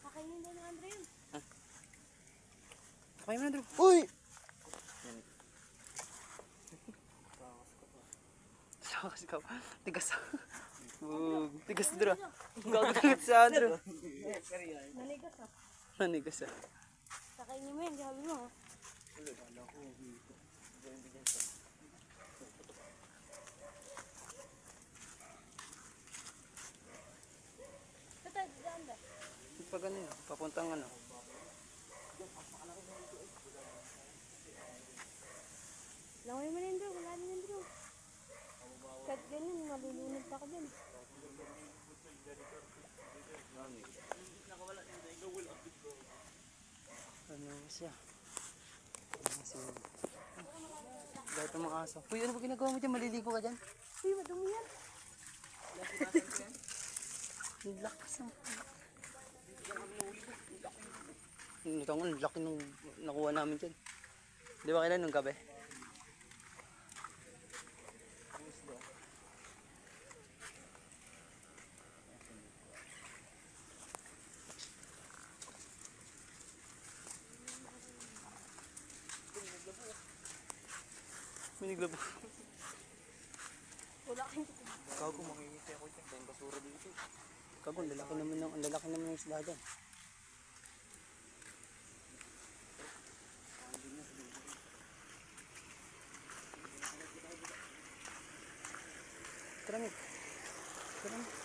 Kakainin daw ng Andre yun. Kakainin mo na, Drew. Uy! Sakas ka pa. Tigas. Tigas, Drew. Gagagat si Andrew. Nanigas ah. Nanigas ah. Kakainin mo yan, sabi mo ha. Pag ano yun, papuntang ano. Langoy mo na yun, Drew. Wala na yun, Drew. Kahit ganyan, malulunod pa ka dyan. Ano siya? Dahil itong mga aso. Uy, ano ba ginagawa mo dyan? Maliligo ka dyan? Uy, madumi yan. Ang lakas ng... Ang laki nung nakuha namin dyan. Di ba kailan nung gabi? Miniglabo. Wala kang Kago, makikita ako dyan. Kayong basura dito. Kago, ang lalaki naman ng isla dyan. Tara mo. Tara mo.